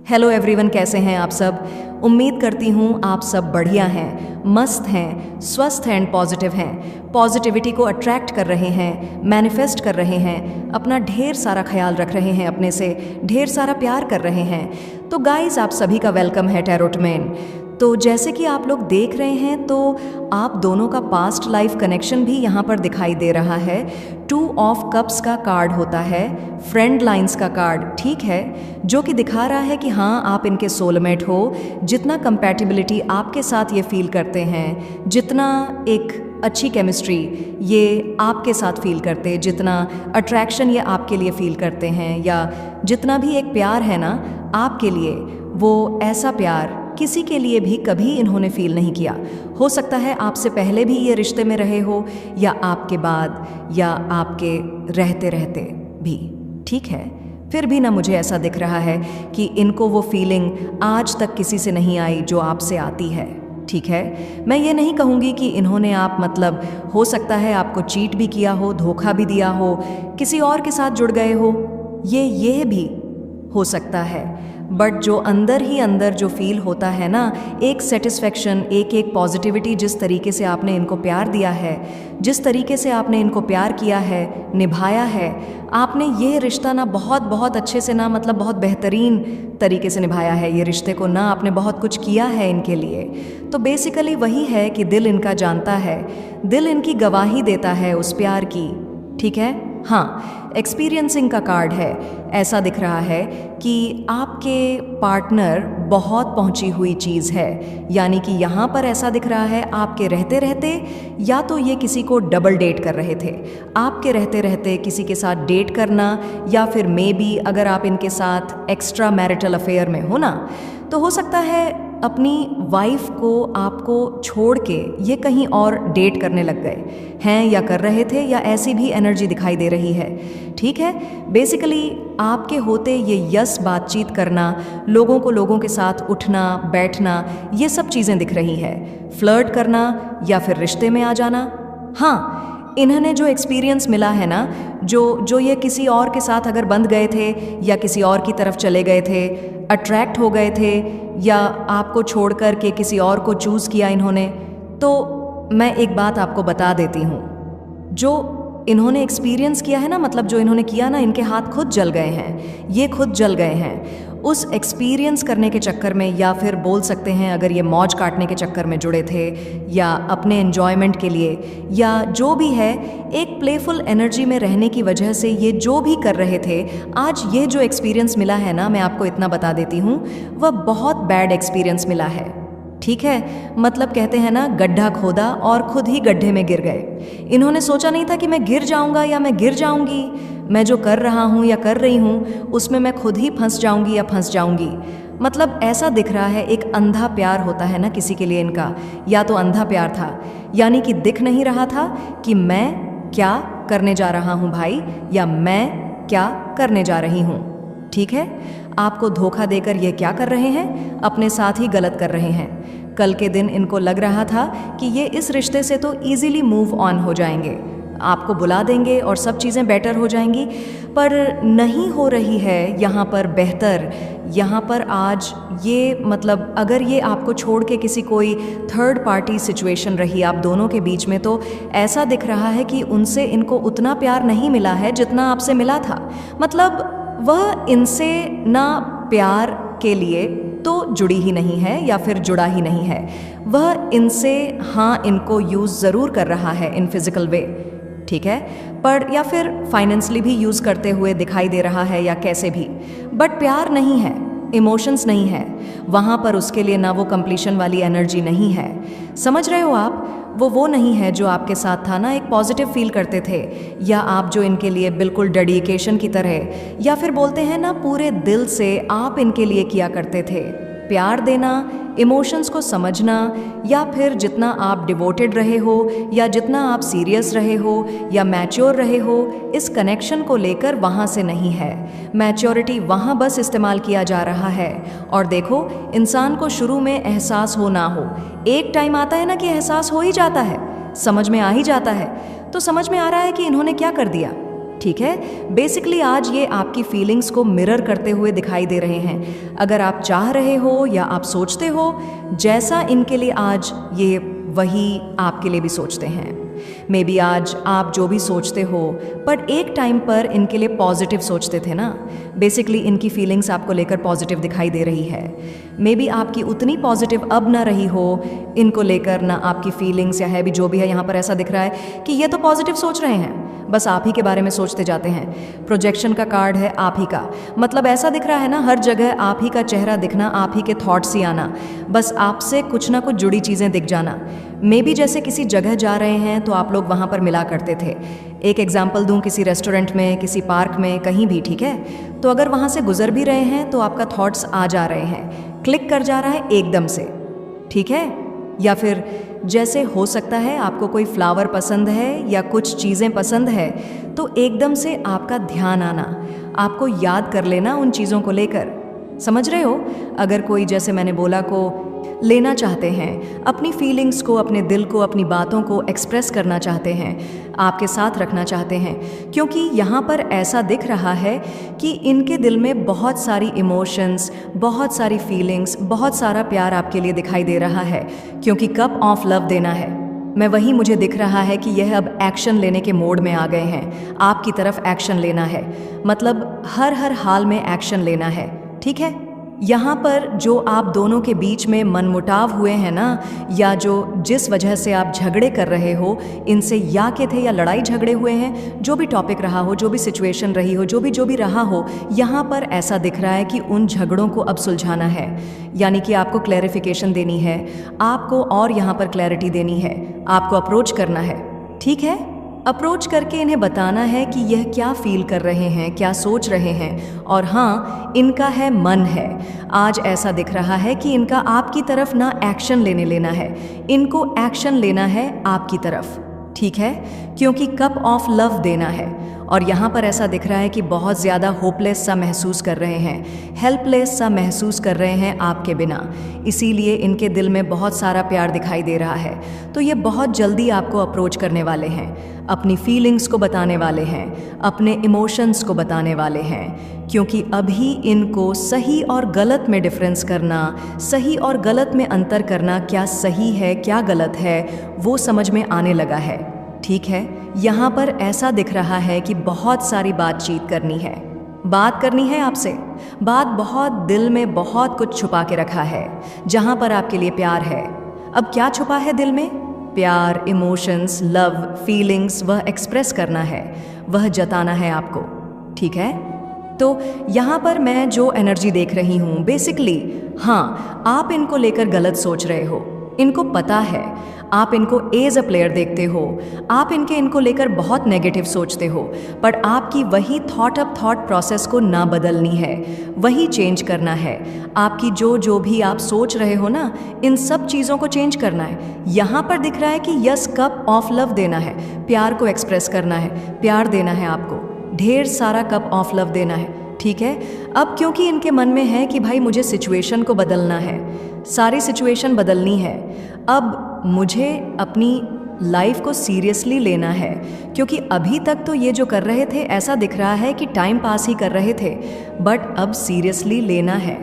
Hello everyone, कैसे हैं आप सब। उम्मीद करती हूँ आप सब बढ़िया हैं, मस्त हैं, स्वस्थ हैं एंड पॉजिटिव हैं। पॉजिटिविटी को अट्रैक्ट कर रहे हैं, मैनिफेस्ट कर रहे हैं, अपना ढेर सारा ख्याल रख रहे हैं, अपने से ढेर सारा प्यार कर रहे हैं। तो गाइस, आप सभी का वेलकम है टैरोट में। तो जैसे कि आप लोग देख रहे हैं, तो आप दोनों का पास्ट लाइफ कनेक्शन भी यहाँ पर दिखाई दे रहा है। 2 ऑफ कप्स का कार्ड होता है, फ्रेंड लाइंस का कार्ड, ठीक है, जो कि दिखा रहा है कि हाँ, आप इनके सोलमेट हो। जितना कंपैटिबिलिटी आपके साथ ये फील करते हैं, जितना एक अच्छी केमिस्ट्री ये आपके साथ फील करते, जितना अट्रैक्शन ये आपके लिए फील करते हैं, या जितना भी एक प्यार है ना आपके लिए, वो ऐसा प्यार किसी के लिए भी कभी इन्होंने फील नहीं किया। हो सकता है आपसे पहले भी ये रिश्ते में रहे हो, या आपके बाद, या आपके रहते रहते भी, ठीक है। फिर भी ना मुझे ऐसा दिख रहा है कि इनको वो फीलिंग आज तक किसी से नहीं आई जो आपसे आती है, ठीक है। मैं ये नहीं कहूँगी कि इन्होंने हो सकता है आपको चीट भी किया हो, धोखा भी दिया हो, किसी और के साथ जुड़ गए हो, ये भी हो सकता है। बट जो अंदर ही अंदर जो फील होता है ना, एक सेटिस्फेक्शन, एक पॉजिटिविटी, जिस तरीके से आपने इनको प्यार दिया है, जिस तरीके से आपने इनको प्यार किया है, निभाया है, आपने ये रिश्ता ना बहुत अच्छे से ना बहुत बेहतरीन तरीके से निभाया है ये रिश्ते को ना, आपने बहुत कुछ किया है इनके लिए। तो बेसिकली वही है कि दिल इनका जानता है, दिल इनकी गवाही देता है उस प्यार की, ठीक है। हाँ, एक्सपीरियंसिंग का कार्ड है। ऐसा दिख रहा है कि आपके पार्टनर बहुत पहुंची हुई चीज़ है, यानी कि यहाँ पर ऐसा दिख रहा है आपके रहते रहते या तो ये किसी को डबल डेट कर रहे थे, आपके रहते रहते किसी के साथ डेट करना, या फिर मे बी अगर आप इनके साथ एक्स्ट्रा मैरिटल अफेयर में हो ना, तो हो सकता है अपनी वाइफ को आपको छोड़ के ये कहीं और डेट करने लग गए हैं, या कर रहे थे, या ऐसी भी एनर्जी दिखाई दे रही है, ठीक है। बेसिकली आपके होते ये यस बातचीत करना, लोगों के साथ उठना बैठना, ये सब चीज़ें दिख रही है। फ्लर्ट करना या फिर रिश्ते में आ जाना। हाँ, इन्होंने जो एक्सपीरियंस मिला है ना, जो ये किसी और के साथ अगर बंध गए थे, या किसी और की तरफ चले गए थे, अट्रैक्ट हो गए थे, या आपको छोड़ कर के किसी और को चूज़ किया इन्होंने, तो मैं एक बात आपको बता देती हूँ, जो इन्होंने एक्सपीरियंस किया है ना, जो इन्होंने किया ना, इनके हाथ खुद जल गए हैं, ये खुद जल गए हैं उस एक्सपीरियंस करने के चक्कर में, या फिर बोल सकते हैं अगर ये मौज काटने के चक्कर में जुड़े थे, या अपने एन्जॉयमेंट के लिए, या जो भी है, एक प्लेफुल एनर्जी में रहने की वजह से ये जो भी कर रहे थे, आज ये जो एक्सपीरियंस मिला है ना, मैं आपको इतना बता देती हूँ, वह बहुत बैड एक्सपीरियंस मिला है, ठीक है। कहते हैं ना, गड्ढा खोदा और खुद ही गड्ढे में गिर गए। इन्होंने सोचा नहीं था कि मैं गिर जाऊंगा या मैं गिर जाऊंगी, मैं जो कर रहा हूँ या कर रही हूँ उसमें मैं खुद ही फंस जाऊंगी या फंस जाऊंगी। ऐसा दिख रहा है, एक अंधा प्यार होता है ना किसी के लिए इनका, या तो अंधा प्यार था, यानी कि दिख नहीं रहा था कि मैं क्या करने जा रहा हूँ भाई, या मैं क्या करने जा रही हूँ, ठीक है। आपको धोखा देकर ये क्या कर रहे हैं, अपने साथ ही गलत कर रहे हैं। कल के दिन इनको लग रहा था कि ये इस रिश्ते से तो इजीली मूव ऑन हो जाएंगे, आपको बुला देंगे और सब चीज़ें बेटर हो जाएंगी, पर नहीं हो रही है यहाँ पर बेहतर। यहाँ पर आज ये अगर ये आपको छोड़ के किसी कोई थर्ड पार्टी सिचुएशन रही आप दोनों के बीच में, तो ऐसा दिख रहा है कि उनसे इनको उतना प्यार नहीं मिला है जितना आपसे मिला था। वह इनसे ना प्यार के लिए तो जुड़ी ही नहीं है, या फिर जुड़ा ही नहीं है, वह इनसे हाँ इनको यूज़ ज़रूर कर रहा है इन फिज़िकल वे, ठीक है, पर या फिर फाइनेंशियली भी यूज़ करते हुए दिखाई दे रहा है, या कैसे भी, बट प्यार नहीं है, इमोशंस नहीं है वहाँ पर उसके लिए, ना वो कंप्लीशन वाली एनर्जी नहीं है। समझ रहे हो आप, वो नहीं है जो आपके साथ था ना, एक पॉजिटिव फील करते थे, या आप जो इनके लिए बिल्कुल डेडिकेशन की तरह, या फिर बोलते हैं ना पूरे दिल से आप इनके लिए किया करते थे। प्यार देना, इमोशंस को समझना, या फिर जितना आप डिवोटेड रहे हो, या जितना आप सीरियस रहे हो, या मैच्योर रहे हो, इस कनेक्शन को लेकर वहाँ से नहीं है। मैच्योरिटी वहाँ बस इस्तेमाल किया जा रहा है। और देखो, इंसान को शुरू में एहसास हो ना हो, एक टाइम आता है ना कि एहसास हो ही जाता है, समझ में आ ही जाता है। तो समझ में आ रहा है कि इन्होंने क्या कर दिया, ठीक है। बेसिकली आज ये आपकी फीलिंग्स को मिरर करते हुए दिखाई दे रहे हैं। अगर आप चाह रहे हो या आप सोचते हो जैसा इनके लिए आज, ये वही आपके लिए भी सोचते हैं। मे बी आज आप जो भी सोचते हो, बट एक टाइम पर इनके लिए पॉजिटिव सोचते थे ना। बेसिकली इनकी फीलिंग्स आपको लेकर पॉजिटिव दिखाई दे रही है। मे बी आपकी उतनी पॉजिटिव अब ना रही हो इनको लेकर, ना आपकी फीलिंग्स या है भी जो भी है, यहाँ पर ऐसा दिख रहा है कि ये तो पॉजिटिव सोच रहे हैं, बस आप ही के बारे में सोचते जाते हैं। प्रोजेक्शन का कार्ड है आप ही का, मतलब ऐसा दिख रहा है ना, हर जगह आप ही का चेहरा दिखना, आप ही के थॉट्स ही आना, बस आपसे कुछ ना कुछ जुड़ी चीज़ें दिख जाना। मे बी जैसे किसी जगह जा रहे हैं तो आप लोग वहाँ पर मिला करते थे। एक एग्जाम्पल दूँ, किसी रेस्टोरेंट में, किसी पार्क में, कहीं भी, ठीक है। तो अगर वहाँ से गुजर भी रहे हैं तो आपका थॉट्स आ जा रहे हैं, क्लिक कर जा रहा है एकदम से, ठीक है। या फिर जैसे हो सकता है आपको कोई फ्लावर पसंद है या कुछ चीज़ें पसंद है तो एकदम से आपका ध्यान आना, आपको याद कर लेना उन चीज़ों को लेकर, समझ रहे हो। अगर कोई, जैसे मैंने बोला, को लेना चाहते हैं, अपनी फीलिंग्स को, अपने दिल को, अपनी बातों को एक्सप्रेस करना चाहते हैं, आपके साथ रखना चाहते हैं, क्योंकि यहाँ पर ऐसा दिख रहा है कि इनके दिल में बहुत सारी इमोशंस, बहुत सारी फीलिंग्स, बहुत सारा प्यार आपके लिए दिखाई दे रहा है, क्योंकि कप ऑफ लव देना है। मैं वही, मुझे दिख रहा है कि यह अब एक्शन लेने के मोड में आ गए हैं, आपकी तरफ एक्शन लेना है, मतलब हर हाल में एक्शन लेना है, ठीक है। यहाँ पर जो आप दोनों के बीच में मनमुटाव हुए हैं ना, या जिस वजह से आप झगड़े कर रहे हो इनसे, या के थे या लड़ाई झगड़े हुए हैं, जो भी टॉपिक रहा हो, जो भी सिचुएशन रही हो, जो भी रहा हो, यहाँ पर ऐसा दिख रहा है कि उन झगड़ों को अब सुलझाना है, यानी कि आपको क्लैरिफिकेशन देनी है, आपको और यहाँ पर क्लैरिटी देनी है, आपको अप्रोच करना है, ठीक है। अप्रोच करके इन्हें बताना है कि यह क्या फील कर रहे हैं, क्या सोच रहे हैं, और हाँ, इनका है मन है। आज ऐसा दिख रहा है कि इनका आपकी तरफ ना एक्शन लेना है, इनको एक्शन लेना है आपकी तरफ, ठीक है, क्योंकि कप ऑफ लव देना है। और यहाँ पर ऐसा दिख रहा है कि बहुत ज़्यादा होपलेस सा महसूस कर रहे हैं, हेल्पलेस सा महसूस कर रहे हैं आपके बिना, इसीलिए इनके दिल में बहुत सारा प्यार दिखाई दे रहा है। तो ये बहुत जल्दी आपको अप्रोच करने वाले हैं, अपनी फीलिंग्स को बताने वाले हैं, अपने इमोशंस को बताने वाले हैं, क्योंकि अभी इनको सही और गलत में डिफरेंस करना, सही और गलत में अंतर करना, क्या सही है क्या गलत है, वो समझ में आने लगा है, ठीक है। यहाँ पर ऐसा दिख रहा है कि बहुत सारी बातचीत करनी है, बात करनी है आपसे, बात बहुत दिल में बहुत कुछ छुपा के रखा है, जहाँ पर आपके लिए प्यार है। अब क्या छुपा है दिल में? प्यार, इमोशंस, लव, फीलिंग्स, वह एक्सप्रेस करना है, वह जताना है आपको, ठीक है। तो यहाँ पर मैं जो एनर्जी देख रही हूँ, बेसिकली हाँ, आप इनको लेकर गलत सोच रहे हो, इनको पता है, आप इनको एज अ प्लेयर देखते हो, आप इनको लेकर बहुत नेगेटिव सोचते हो, पर आपकी वही थॉट प्रोसेस को ना बदलनी है, वही चेंज करना है। आपकी जो भी आप सोच रहे हो ना, इन सब चीज़ों को चेंज करना है। यहाँ पर दिख रहा है कि यस, कप ऑफ लव देना है, प्यार को एक्सप्रेस करना है, प्यार देना है आपको, ढेर सारा कप ऑफ लव देना है, ठीक है। अब क्योंकि इनके मन में है कि भाई मुझे सिचुएशन को बदलना है, सारी सिचुएशन बदलनी है, अब मुझे अपनी लाइफ को सीरियसली लेना है, क्योंकि अभी तक तो ये जो कर रहे थे ऐसा दिख रहा है कि टाइम पास ही कर रहे थे, बट अब सीरियसली लेना है,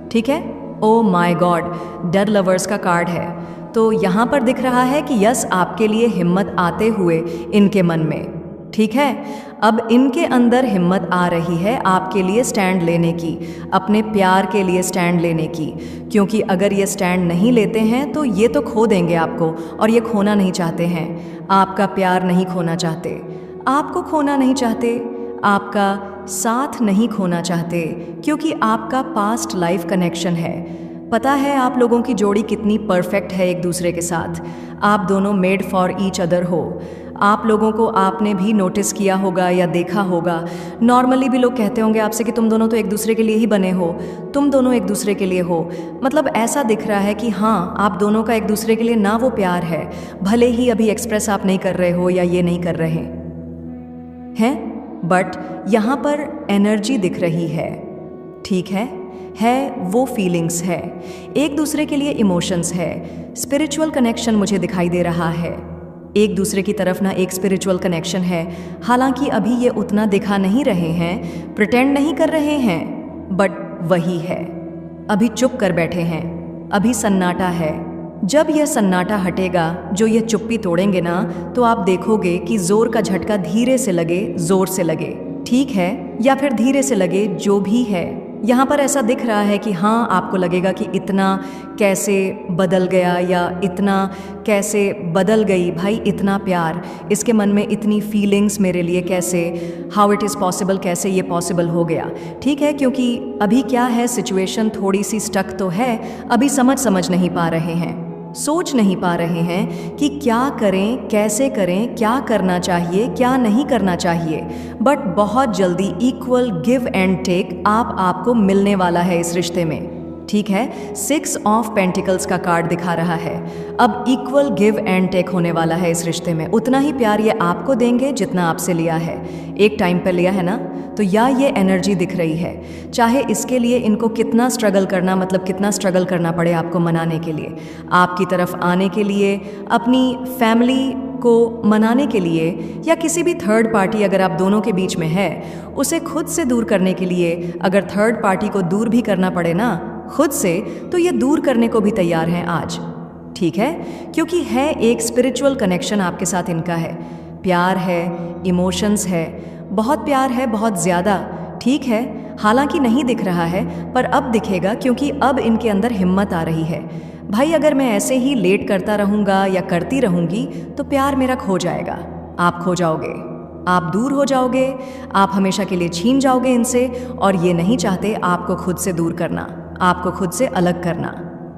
ठीक है। Oh my God, dead lovers का कार्ड है, तो यहाँ पर दिख रहा है कि यस, आपके लिए हिम्मत आते हुए इनके मन में, ठीक है। अब इनके अंदर हिम्मत आ रही है आपके लिए स्टैंड लेने की, अपने प्यार के लिए स्टैंड लेने की, क्योंकि अगर ये स्टैंड नहीं लेते हैं तो ये तो खो देंगे आपको, और ये खोना नहीं चाहते हैं, आपका प्यार नहीं खोना चाहते, आपको खोना नहीं चाहते, आपका साथ नहीं खोना चाहते, क्योंकि आपका पास्ट लाइफ कनेक्शन है। पता है आप लोगों की जोड़ी कितनी परफेक्ट है एक दूसरे के साथ, आप दोनों मेड फॉर ईच अदर हो। आप लोगों को आपने भी नोटिस किया होगा या देखा होगा, नॉर्मली भी लोग कहते होंगे आपसे कि तुम दोनों तो एक दूसरे के लिए ही बने हो, तुम दोनों एक दूसरे के लिए हो, मतलब ऐसा दिख रहा है कि हाँ, आप दोनों का एक दूसरे के लिए ना वो प्यार है, भले ही अभी एक्सप्रेस आप नहीं कर रहे हो या ये नहीं कर रहे हैं, बट यहाँ पर एनर्जी दिख रही है, ठीक है वो फीलिंग्स है, एक दूसरे के लिए इमोशंस है, स्पिरिचुअल कनेक्शन मुझे दिखाई दे रहा है, एक दूसरे की तरफ ना एक स्पिरिचुअल कनेक्शन है। हालांकि अभी ये उतना दिखा नहीं रहे हैं, प्रिटेंड नहीं कर रहे हैं, बट वही है। अभी चुप कर बैठे हैं, अभी सन्नाटा है। जब यह सन्नाटा हटेगा, जो ये चुप्पी तोड़ेंगे ना, तो आप देखोगे कि जोर का झटका धीरे से लगे, जोर से लगे, ठीक है, या फिर धीरे से लगे, जो भी है। यहाँ पर ऐसा दिख रहा है कि हाँ, आपको लगेगा कि इतना कैसे बदल गया, या इतना कैसे बदल गई भाई, इतना प्यार, इसके मन में इतनी फीलिंग्स मेरे लिए कैसे, हाउ इट इज़ पॉसिबल, कैसे ये पॉसिबल हो गया। ठीक है, क्योंकि अभी क्या है, सिचुएशन थोड़ी सी स्टक तो है, अभी समझ नहीं पा रहे हैं, सोच नहीं पा रहे हैं कि क्या करें, कैसे करें, क्या करना चाहिए, क्या नहीं करना चाहिए। बट बहुत जल्दी इक्वल गिव एंड टेक आपको मिलने वाला है इस रिश्ते में। ठीक है, 6 ऑफ पेंटिकल्स का कार्ड दिखा रहा है। अब इक्वल गिव एंड टेक होने वाला है इस रिश्ते में। उतना ही प्यार ये आपको देंगे जितना आपसे लिया है, एक टाइम पर लिया है ना, तो या ये एनर्जी दिख रही है। चाहे इसके लिए इनको कितना स्ट्रगल करना, मतलब कितना स्ट्रगल करना पड़े आपको मनाने के लिए, आपकी तरफ आने के लिए, अपनी फैमिली को मनाने के लिए, या किसी भी थर्ड पार्टी अगर आप दोनों के बीच में है, उसे खुद से दूर करने के लिए, अगर थर्ड पार्टी को दूर भी करना पड़े ना खुद से, तो ये दूर करने को भी तैयार हैं आज। ठीक है, क्योंकि है एक स्पिरिचुअल कनेक्शन आपके साथ इनका है, प्यार है, इमोशंस है, बहुत प्यार है, बहुत ज़्यादा। ठीक है, हालांकि नहीं दिख रहा है, पर अब दिखेगा, क्योंकि अब इनके अंदर हिम्मत आ रही है। भाई अगर मैं ऐसे ही लेट करता रहूँगा या करती रहूँगी तो प्यार मेरा खो जाएगा, आप खो जाओगे, आप दूर हो जाओगे, आप हमेशा के लिए छीन जाओगे इनसे, और ये नहीं चाहते आपको खुद से दूर करना, आपको खुद से अलग करना।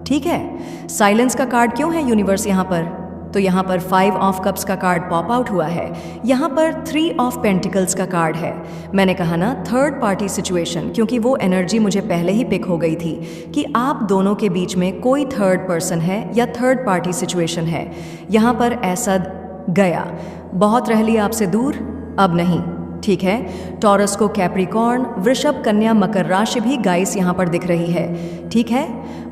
ठीक है, साइलेंस का कार्ड क्यों है यूनिवर्स यहाँ पर? तो यहाँ पर 5 ऑफ कप्स का कार्ड पॉप आउट हुआ है, यहाँ पर 3 ऑफ पेंटिकल्स का कार्ड है। मैंने कहा ना थर्ड पार्टी सिचुएशन, क्योंकि वो एनर्जी मुझे पहले ही पिक हो गई थी कि आप दोनों के बीच में कोई थर्ड पर्सन है या थर्ड पार्टी सिचुएशन है। यहाँ पर ऐसा गया, बहुत रह लिया आपसे दूर, अब नहीं। ठीक है, टॉरस को कैप्रिकॉर्न, वृषभ, कन्या, मकर राशि भी गाइस यहाँ पर दिख रही है। ठीक है,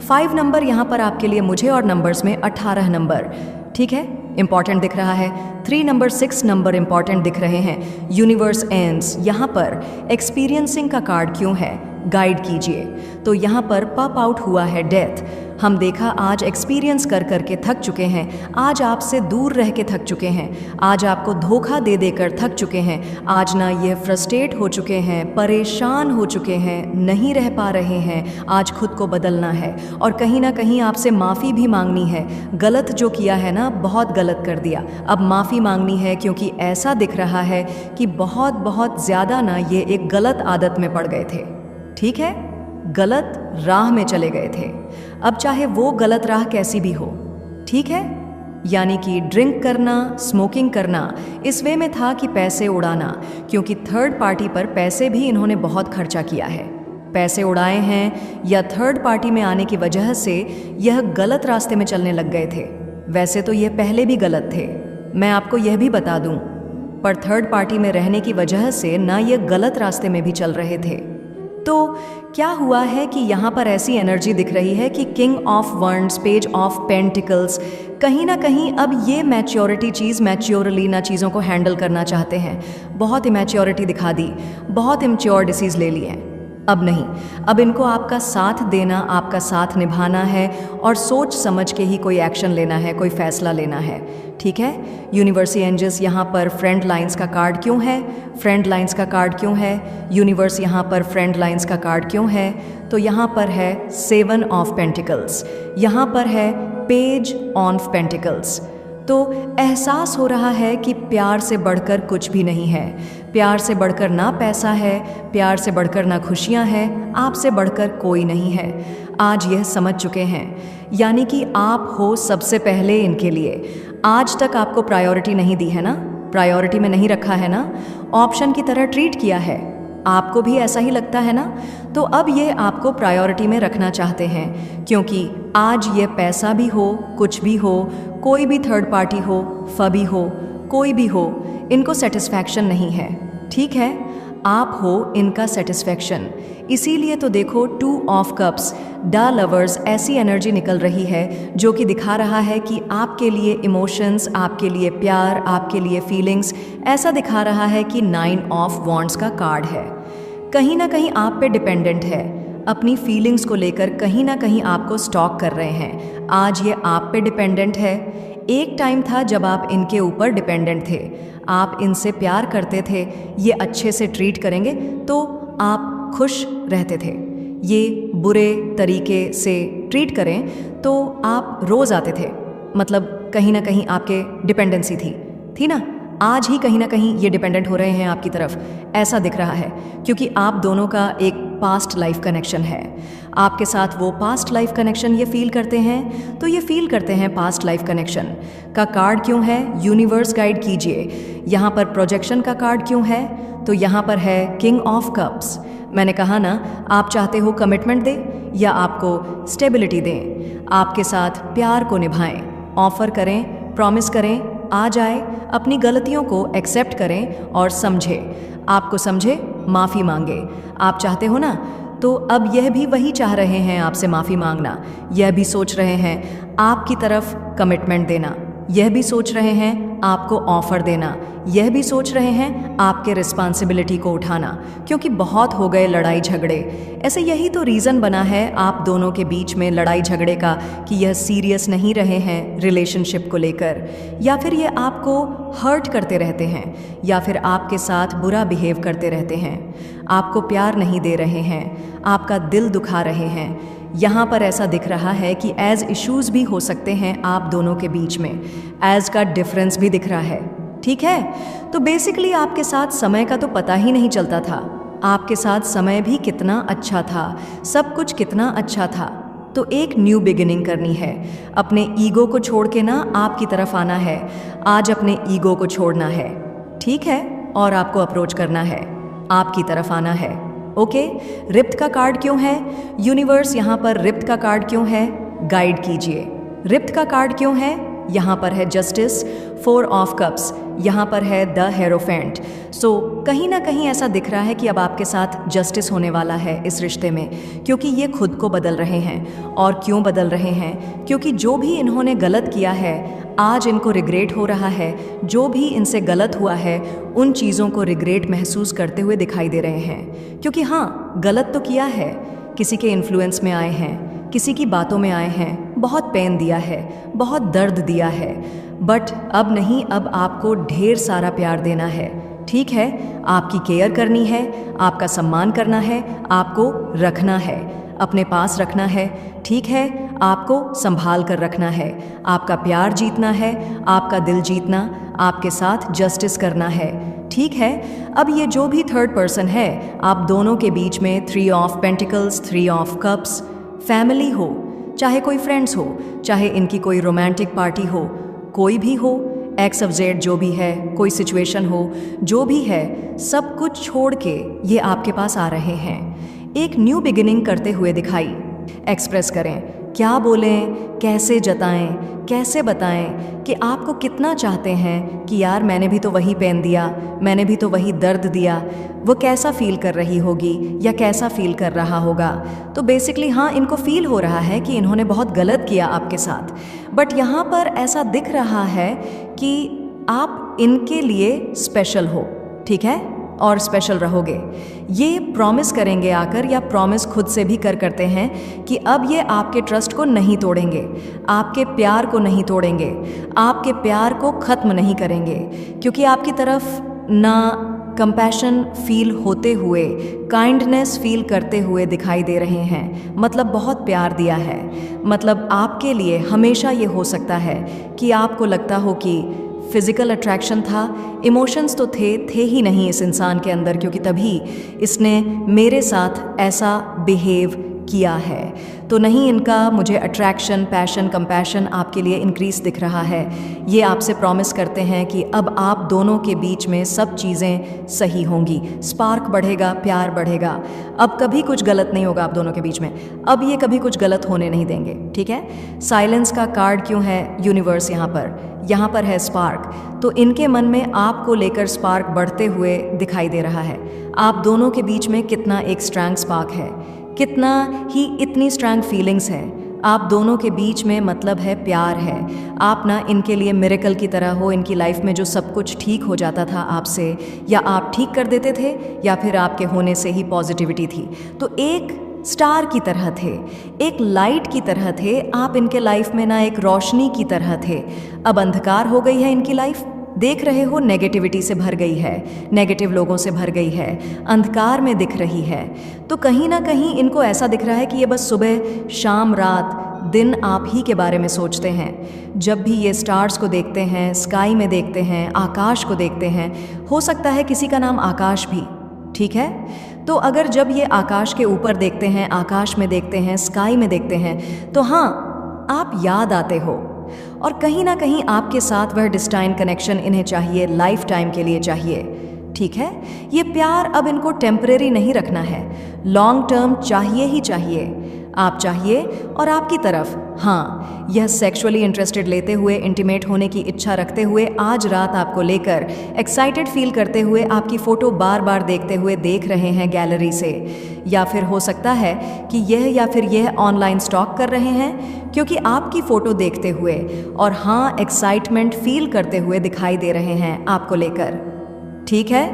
5 नंबर यहाँ पर आपके लिए, मुझे और नंबर्स में 18 नंबर, ठीक है, इंपॉर्टेंट दिख रहा है। 3 नंबर, 6 नंबर इंपॉर्टेंट दिख रहे हैं। यूनिवर्स एंड्स, यहाँ पर एक्सपीरियंसिंग का कार्ड क्यों है, गाइड कीजिए। तो यहाँ पर पॉप आउट हुआ है डेथ। हम देखा आज एक्सपीरियंस कर करके थक चुके हैं, आज आपसे दूर रह के थक चुके हैं, आज आपको धोखा दे देकर थक चुके हैं, आज ना ये फ्रस्ट्रेट हो चुके हैं, परेशान हो चुके हैं, नहीं रह पा रहे हैं, आज खुद को बदलना है और कहीं ना कहीं आपसे माफ़ी भी मांगनी है। गलत जो किया है ना, बहुत गलत कर दिया, अब माफ़ी मांगनी है, क्योंकि ऐसा दिख रहा है कि बहुत बहुत ज़्यादा ना ये एक गलत आदत में पड़ गए थे। ठीक है, गलत राह में चले गए थे। अब चाहे वो गलत राह कैसी भी हो, ठीक है, यानी कि ड्रिंक करना, स्मोकिंग करना, इस वे में था कि पैसे उड़ाना, क्योंकि थर्ड पार्टी पर पैसे भी इन्होंने बहुत खर्चा किया है, पैसे उड़ाए हैं, या थर्ड पार्टी में आने की वजह से यह गलत रास्ते में चलने लग गए थे। वैसे तो यह पहले भी गलत थे, मैं आपको यह भी बता दूं, पर थर्ड पार्टी में रहने की वजह से ना यह गलत रास्ते में भी चल रहे थे। तो क्या हुआ है कि यहाँ पर ऐसी एनर्जी दिख रही है कि king of wands, page of pentacles, कहीं ना कहीं अब ये मैच्योरिटी चीज़, मैच्योरली ना चीज़ों को हैंडल करना चाहते हैं, बहुत इमैच्योरिटी दिखा दी, बहुत इम्च्योर डिसीज़ ले लिए हैं। अब नहीं, अब इनको आपका साथ देना, आपका साथ निभाना है और सोच समझ के ही कोई एक्शन लेना है, कोई फैसला लेना है। ठीक है, यूनिवर्स एंजल्स यहाँ पर फ्रेंड लाइंस का कार्ड क्यों है, फ्रेंड लाइंस का कार्ड क्यों है, यूनिवर्स यहाँ पर फ्रेंड लाइंस का कार्ड क्यों है? तो यहाँ पर है 7 ऑफ पेंटिकल्स, यहाँ पर है पेज ऑफ पेंटिकल्स। तो एहसास हो रहा है कि प्यार से बढ़कर कुछ भी नहीं है, प्यार से बढ़कर ना पैसा है, प्यार से बढ़कर ना खुशियाँ हैं, आपसे बढ़कर कोई नहीं है। आज यह समझ चुके हैं, यानी कि आप हो सबसे पहले इनके लिए। आज तक आपको प्रायोरिटी नहीं दी है ना, प्रायोरिटी में नहीं रखा है ना, ऑप्शन की तरह ट्रीट किया है, आपको भी ऐसा ही लगता है ना? तो अब ये आपको प्रायोरिटी में रखना चाहते हैं, क्योंकि आज ये पैसा भी हो, कुछ भी हो, कोई भी थर्ड पार्टी हो, फबी हो, कोई भी हो, इनको सेटिस्फैक्शन नहीं है। ठीक है, आप हो इनका सेटिस्फैक्शन, इसीलिए तो देखो 2 ऑफ कप्स, द लवर्स, ऐसी एनर्जी निकल रही है जो कि दिखा रहा है कि आपके लिए इमोशंस, आपके लिए प्यार, आपके लिए फीलिंग्स, ऐसा दिखा रहा है कि 9 ऑफ वॉन्ड्स का कार्ड है। कहीं ना कहीं आप पे डिपेंडेंट है, अपनी फीलिंग्स को लेकर कहीं ना कहीं आपको स्टॉक कर रहे हैं। आज ये आप पे डिपेंडेंट है। एक टाइम था जब आप इनके ऊपर डिपेंडेंट थे, आप इनसे प्यार करते थे, ये अच्छे से ट्रीट करेंगे तो आप खुश रहते थे, ये बुरे तरीके से ट्रीट करें तो आप रोज़ आते थे। मतलब कहीं ना कहीं आपके डिपेंडेंसी थी ना। आज ही कहीं ना कहीं ये डिपेंडेंट हो रहे हैं आपकी तरफ, ऐसा दिख रहा है, क्योंकि आप दोनों का एक पास्ट लाइफ कनेक्शन है। आपके साथ वो पास्ट लाइफ कनेक्शन ये फील करते हैं, तो ये फील करते हैं पास्ट लाइफ कनेक्शन का कार्ड क्यों है, यूनिवर्स गाइड कीजिए। यहाँ पर प्रोजेक्शन का कार्ड क्यों है, तो यहाँ पर है किंग ऑफ कप्स। मैंने कहा ना, आप चाहते हो कमिटमेंट दें या आपको स्टेबिलिटी दें, आपके साथ प्यार को निभाएं, ऑफर करें, प्रॉमिस करें, आ जाए, अपनी गलतियों को एक्सेप्ट करें और समझे, आपको समझे, माफ़ी मांगे। आप चाहते हो ना, तो अब यह भी वही चाह रहे हैं आपसे माफ़ी मांगना, यह भी सोच रहे हैं आपकी तरफ कमिटमेंट देना, यह भी सोच रहे हैं आपको ऑफर देना, यह भी सोच रहे हैं आपके रिस्पॉन्सिबिलिटी को उठाना, क्योंकि बहुत हो गए लड़ाई झगड़े। ऐसे यही तो रीज़न बना है आप दोनों के बीच में लड़ाई झगड़े का कि यह सीरियस नहीं रहे हैं रिलेशनशिप को लेकर, या फिर ये आपको हर्ट करते रहते हैं, या फिर आपके साथ बुरा बिहेव करते रहते हैं, आपको प्यार नहीं दे रहे हैं, आपका दिल दुखा रहे हैं। यहाँ पर ऐसा दिख रहा है कि एज इश्यूज़ भी हो सकते हैं आप दोनों के बीच में, एज का डिफरेंस भी दिख रहा है। ठीक है, तो बेसिकली आपके साथ समय का तो पता ही नहीं चलता था, आपके साथ समय भी कितना अच्छा था, सब कुछ कितना अच्छा था। तो एक न्यू बिगिनिंग करनी है, अपने ईगो को छोड़ के ना आपकी तरफ आना है। आज अपने ईगो को छोड़ना है, ठीक है, और आपको अप्रोच करना है, आपकी तरफ आना है। ओके, रिप्ट का कार्ड क्यों है, यूनिवर्स यहाँ पर रिप्ट का कार्ड क्यों है, गाइड कीजिए। रिप्ट का कार्ड क्यों है, यहाँ पर है जस्टिस, 4 ऑफ कप्स, यहाँ पर है द हेरोफेंट। सो कहीं ना कहीं ऐसा दिख रहा है कि अब आपके साथ जस्टिस होने वाला है इस रिश्ते में, क्योंकि ये खुद को बदल रहे हैं। और क्यों बदल रहे हैं, क्योंकि जो भी इन्होंने गलत किया है आज इनको रिग्रेट हो रहा है, जो भी इनसे गलत हुआ है उन चीज़ों को रिग्रेट महसूस करते हुए दिखाई दे रहे हैं। क्योंकि हाँ, गलत तो किया है, किसी के इन्फ्लुएंस में आए हैं, किसी की बातों में आए हैं, बहुत पेन दिया है, बहुत दर्द दिया है, बट अब नहीं, अब आपको ढेर सारा प्यार देना है। ठीक है, आपकी केयर करनी है, आपका सम्मान करना है, आपको रखना है, अपने पास रखना है। ठीक है, आपको संभाल कर रखना है, आपका प्यार जीतना है, आपका दिल जीतना, आपके साथ जस्टिस करना है। ठीक है, अब ये जो भी थर्ड पर्सन है आप दोनों के बीच में 3 of pentacles, 3 of cups, family हो, चाहे कोई फ्रेंड्स हो, चाहे इनकी कोई रोमांटिक पार्टी हो, कोई भी हो, एक्स ऑफ जेड जो भी है, कोई सिचुएशन हो, जो भी है, सब कुछ छोड़ के ये आपके पास आ रहे हैं, एक न्यू बिगिनिंग करते हुए दिखाई। एक्सप्रेस करें, क्या बोलें, कैसे जताएं, कैसे बताएं कि आपको कितना चाहते हैं कि यार मैंने भी तो वही पेन दिया, मैंने भी तो वही दर्द दिया, वो कैसा फील कर रही होगी या कैसा फील कर रहा होगा। तो बेसिकली हाँ, इनको फील हो रहा है कि इन्होंने बहुत गलत किया आपके साथ, बट यहाँ पर ऐसा दिख रहा है कि आप इनके लिए स्पेशल हो। ठीक है, और स्पेशल रहोगे, ये प्रॉमिस करेंगे आकर, या प्रॉमिस खुद से भी करते हैं कि अब ये आपके ट्रस्ट को नहीं तोड़ेंगे, आपके प्यार को नहीं तोड़ेंगे, आपके प्यार को ख़त्म नहीं करेंगे, क्योंकि आपकी तरफ ना कंपैशन फील होते हुए, काइंडनेस फील करते हुए दिखाई दे रहे हैं। मतलब बहुत प्यार दिया है, मतलब आपके लिए हमेशा ये हो सकता है कि आपको लगता हो कि फिज़िकल अट्रैक्शन था, इमोशंस तो थे ही नहीं इस इंसान के अंदर, क्योंकि तभी इसने मेरे साथ ऐसा बिहेव किया है। तो नहीं, इनका मुझे अट्रैक्शन, पैशन, कंपैशन आपके लिए इंक्रीज दिख रहा है। ये आपसे प्रॉमिस करते हैं कि अब आप दोनों के बीच में सब चीज़ें सही होंगी, स्पार्क बढ़ेगा, प्यार बढ़ेगा। अब कभी कुछ गलत नहीं होगा आप दोनों के बीच में, अब ये कभी कुछ गलत होने नहीं देंगे, ठीक है। साइलेंस का कार्ड क्यों है यूनिवर्स यहाँ पर है स्पार्क। तो इनके मन में आपको लेकर स्पार्क बढ़ते हुए दिखाई दे रहा है। आप दोनों के बीच में कितना एक स्ट्रॉन्ग स्पार्क है, कितना ही इतनी स्ट्रॉन्ग फीलिंग्स है आप दोनों के बीच में, मतलब है प्यार है। आप ना इनके लिए मिरेकल की तरह हो। इनकी लाइफ में जो सब कुछ ठीक हो जाता था आपसे, या आप ठीक कर देते थे, या फिर आपके होने से ही पॉजिटिविटी थी। तो एक स्टार की तरह थे, एक लाइट की तरह थे आप इनके लाइफ में, ना एक रोशनी की तरह थे। अब अंधकार हो गई है इनकी लाइफ, देख रहे हो, नेगेटिविटी से भर गई है, नेगेटिव लोगों से भर गई है, अंधकार में दिख रही है। तो कहीं ना कहीं इनको ऐसा दिख रहा है कि ये बस सुबह, शाम, रात, दिन आप ही के बारे में सोचते हैं। जब भी ये स्टार्स को देखते हैं, स्काई में देखते हैं, आकाश को देखते हैं, हो सकता है किसी का नाम आकाश भी, ठीक है। तो अगर जब ये आकाश के ऊपर देखते हैं, आकाश में देखते हैं, स्काई में देखते हैं, तो हाँ, आप याद आते हो। और कहीं ना कहीं आपके साथ वह डिस्टाइन कनेक्शन इन्हें चाहिए, लाइफ टाइम के लिए चाहिए, ठीक है। ये प्यार अब इनको टेम्परेरी नहीं रखना है, लॉन्ग टर्म चाहिए ही चाहिए। आप चाहिए और आपकी तरफ, हाँ, यह सेक्सुअली इंटरेस्टेड लेते हुए, इंटीमेट होने की इच्छा रखते हुए, आज रात आपको लेकर एक्साइटेड फील करते हुए, आपकी फ़ोटो बार बार देखते हुए देख रहे हैं गैलरी से। या फिर हो सकता है कि यह ऑनलाइन स्टॉक कर रहे हैं क्योंकि आपकी फ़ोटो देखते हुए, और हाँ, एक्साइटमेंट फील करते हुए दिखाई दे रहे हैं आपको लेकर, ठीक है।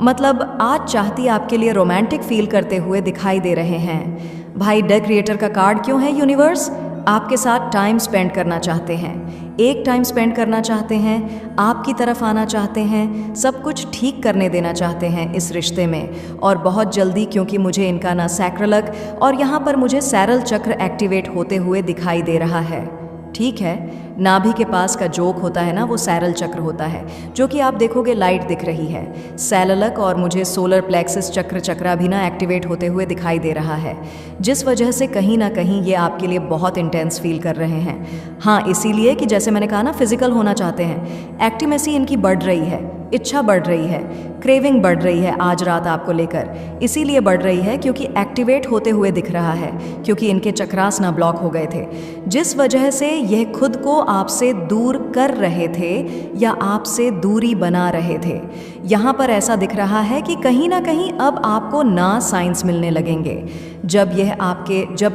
मतलब आज चाहती आपके लिए रोमांटिक फील करते हुए दिखाई दे रहे हैं। भाई, द क्रिएटर का कार्ड क्यों है यूनिवर्स? आपके साथ टाइम स्पेंड करना चाहते हैं, एक टाइम स्पेंड करना चाहते हैं, आपकी तरफ आना चाहते हैं, सब कुछ ठीक करने देना चाहते हैं इस रिश्ते में, और बहुत जल्दी, क्योंकि मुझे इनका ना सैक्रलक और यहाँ पर मुझे सैरल चक्र एक्टिवेट होते हुए दिखाई दे रहा है, ठीक है। नाभि के पास का जोक होता है ना, वो सैरल चक्र होता है, जो कि आप देखोगे लाइट दिख रही है, सैललक, और मुझे सोलर प्लेक्सस चक्रा भी ना एक्टिवेट होते हुए दिखाई दे रहा है, जिस वजह से कहीं ना कहीं ये आपके लिए बहुत इंटेंस फील कर रहे हैं। हाँ, इसीलिए कि जैसे मैंने कहा ना, फिजिकल होना चाहते हैं, एक्टिमेसी इनकी बढ़ रही है, इच्छा बढ़ रही है, क्रेविंग बढ़ रही है आज रात आपको लेकर। इसीलिए बढ़ रही है क्योंकि एक्टिवेट होते हुए दिख रहा है, क्योंकि इनके चक्रास ना ब्लॉक हो गए थे, जिस वजह से यह खुद को आपसे दूर कर रहे थे या आपसे दूरी बना रहे थे। यहाँ पर ऐसा दिख रहा है कि कहीं ना कहीं अब आपको ना साइंस मिलने लगेंगे, जब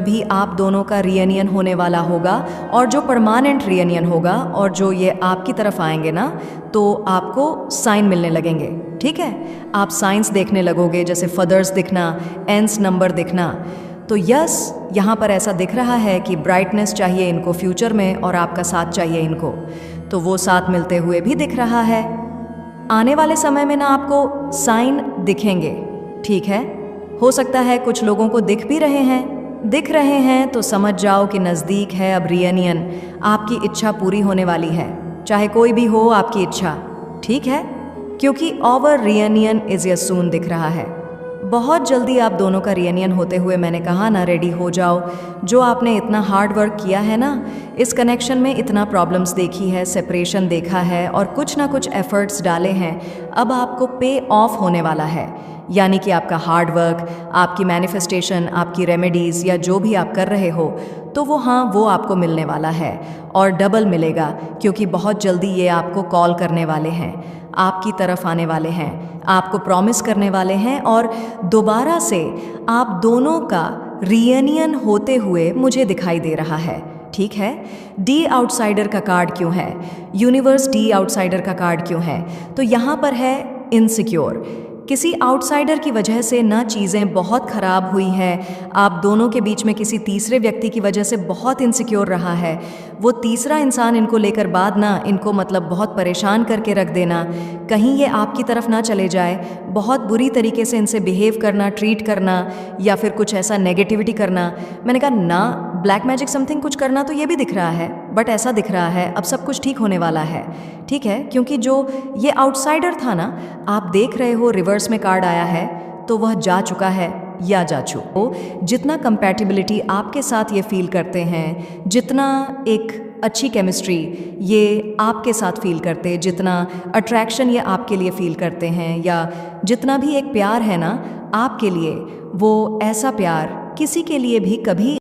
भी आप दोनों का रियूनियन होने वाला होगा, और जो परमानेंट रियूनियन होगा, और जो ये आपकी तरफ आएंगे ना, तो आपको साइन मिलने लगेंगे, ठीक है। आप साइंस देखने लगोगे, जैसे फदर्स दिखना, एंस नंबर दिखना। तो यस, यहाँ पर ऐसा दिख रहा है कि ब्राइटनेस चाहिए इनको फ्यूचर में, और आपका साथ चाहिए इनको, तो वो साथ मिलते हुए भी दिख रहा है। आने वाले समय में ना आपको साइन दिखेंगे, ठीक है। हो सकता है कुछ लोगों को दिख रहे हैं, तो समझ जाओ कि नज़दीक है अब रियूनियन, आपकी इच्छा पूरी होने वाली है, चाहे कोई भी हो आपकी इच्छा, ठीक है, क्योंकि आवर रियूनियन इज या सून दिख रहा है। बहुत जल्दी आप दोनों का रियूनियन होते हुए, मैंने कहा ना, रेडी हो जाओ। जो आपने इतना हार्ड वर्क किया है ना इस कनेक्शन में, इतना प्रॉब्लम्स देखी है, सेपरेशन देखा है, और कुछ ना कुछ एफर्ट्स डाले हैं, अब आपको पे ऑफ होने वाला है। यानी कि आपका हार्ड वर्क, आपकी मैनिफेस्टेशन, आपकी रेमेडीज़, या जो भी आप कर रहे हो, तो वो आपको मिलने वाला है, और डबल मिलेगा, क्योंकि बहुत जल्दी ये आपको कॉल करने वाले हैं, आपकी तरफ आने वाले हैं, आपको प्रॉमिस करने वाले हैं, और दोबारा से आप दोनों का रियूनियन होते हुए मुझे दिखाई दे रहा है, ठीक है। डी आउटसाइडर का कार्ड क्यों है यूनिवर्स? डी आउटसाइडर का कार्ड क्यों है? तो यहाँ पर है इनसिक्योर। किसी आउटसाइडर की वजह से ना चीज़ें बहुत ख़राब हुई हैं, आप दोनों के बीच में किसी तीसरे व्यक्ति की वजह से बहुत इनसिक्योर रहा है। वो तीसरा इंसान इनको लेकर बाद ना इनको मतलब बहुत परेशान करके रख देना, कहीं ये आपकी तरफ ना चले जाए, बहुत बुरी तरीके से इनसे बिहेव करना, ट्रीट करना, या फिर कुछ ऐसा नेगेटिविटी करना। मैंने कहा ना, ब्लैक मैजिक समथिंग कुछ करना, तो ये भी दिख रहा है, बट ऐसा दिख रहा है अब सब कुछ ठीक होने वाला है, ठीक है। क्योंकि जो ये आउटसाइडर था ना, आप देख रहे हो रिवर्स में कार्ड आया है, तो वह जा चुका है, या जाचू। तो जितना कंपैटिबिलिटी आपके साथ ये फील करते हैं, जितना एक अच्छी केमिस्ट्री ये आपके साथ फील करते, जितना अट्रैक्शन ये आपके लिए फील करते हैं, या जितना भी एक प्यार है ना आपके लिए, वो ऐसा प्यार किसी के लिए भी कभी